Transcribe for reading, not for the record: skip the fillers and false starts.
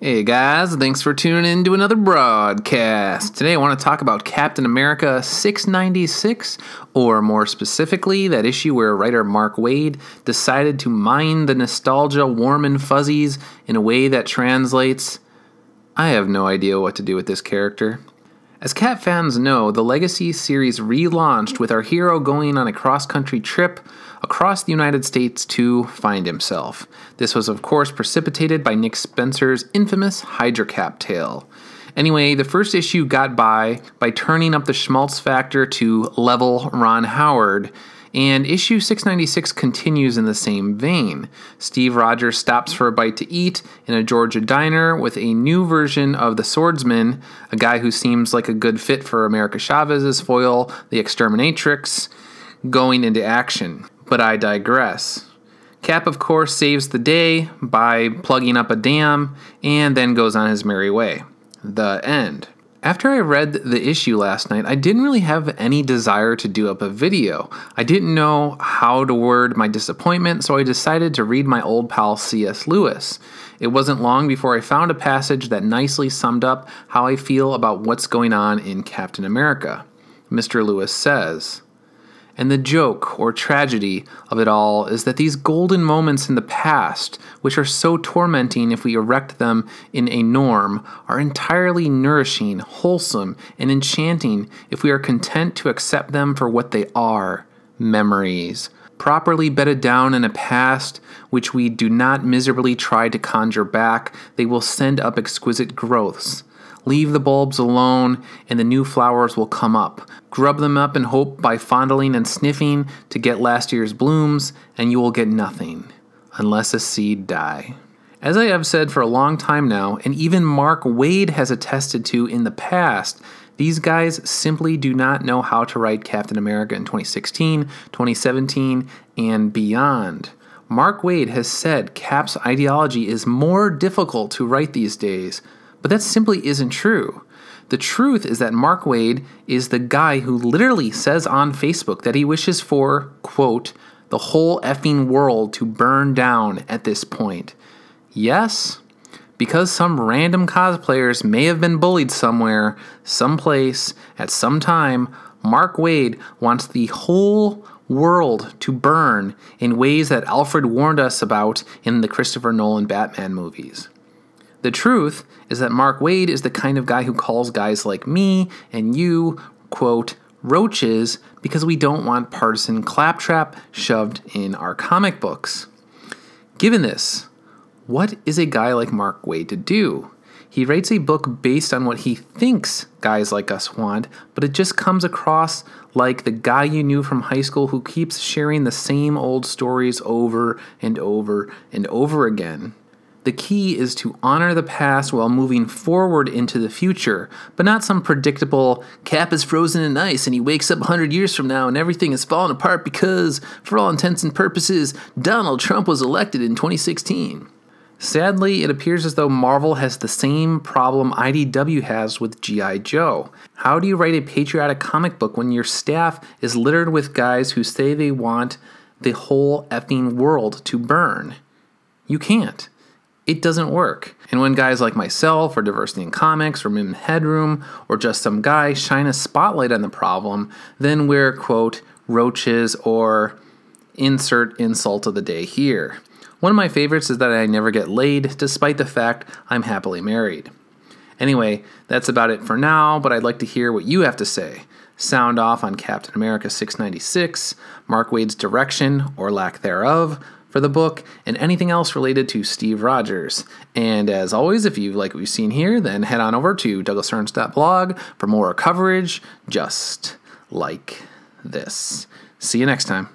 Hey guys, thanks for tuning in to another broadcast. Today I want to talk about Captain America 696, or more specifically, that issue where writer Mark Waid decided to mine the nostalgia warm and fuzzies in a way that translates, I have no idea what to do with this character. As Cap fans know, the Legacy series relaunched with our hero going on a cross-country trip across the United States to find himself. This was, of course, precipitated by Nick Spencer's infamous Hydra Cap tale. Anyway, the first issue got by turning up the schmaltz factor to level Ron Howard, and issue 696 continues in the same vein. Steve Rogers stops for a bite to eat in a Georgia diner with a new version of the Swordsman, a guy who seems like a good fit for America Chavez's foil, the Exterminatrix, going into action. But I digress. Cap, of course, saves the day by plugging up a dam and then goes on his merry way. The end. After I read the issue last night, I didn't really have any desire to do up a video. I didn't know how to word my disappointment, so I decided to read my old pal C.S. Lewis. It wasn't long before I found a passage that nicely summed up how I feel about what's going on in Captain America. Mr. Lewis says, "And the joke, or tragedy, of it all is that these golden moments in the past, which are so tormenting if we erect them in a norm, are entirely nourishing, wholesome, and enchanting if we are content to accept them for what they are, memories. Properly bedded down in a past which we do not miserably try to conjure back, they will send up exquisite growths. Leave the bulbs alone, and the new flowers will come up. Grub them up and hope by fondling and sniffing to get last year's blooms, and you will get nothing, unless a seed die." As I have said for a long time now, and even Mark Waid has attested to in the past, these guys simply do not know how to write Captain America in 2016, 2017, and beyond. Mark Waid has said Cap's ideology is more difficult to write these days, but that simply isn't true. The truth is that Mark Waid is the guy who literally says on Facebook that he wishes for, quote, the whole effing world to burn down at this point. Yes, because some random cosplayers may have been bullied somewhere, someplace, at some time, Mark Waid wants the whole world to burn in ways that Alfred warned us about in the Christopher Nolan Batman movies. The truth is that Mark Waid is the kind of guy who calls guys like me and you, quote, roaches, because we don't want partisan claptrap shoved in our comic books. Given this, what is a guy like Mark Waid to do? He writes a book based on what he thinks guys like us want, but it just comes across like the guy you knew from high school who keeps sharing the same old stories over and over and over again. The key is to honor the past while moving forward into the future, but not some predictable, Cap is frozen in ice and he wakes up 100 years from now and everything is falling apart because, for all intents and purposes, Donald Trump was elected in 2016. Sadly, it appears as though Marvel has the same problem IDW has with G.I. Joe. How do you write a patriotic comic book when your staff is littered with guys who say they want the whole effing world to burn? You can't. It doesn't work. And when guys like myself, or Diversity in Comics, or Mim Headroom, or just some guy shine a spotlight on the problem, then we're, quote, roaches, or insert insult of the day here. One of my favorites is that I never get laid, despite the fact I'm happily married. Anyway, that's about it for now, but I'd like to hear what you have to say. Sound off on Captain America 696, Mark Waid's direction, or lack thereof, for the book, and anything else related to Steve Rogers. And as always, if you like what you've seen here, then head on over to douglasstearns.blog for more coverage just like this. See you next time.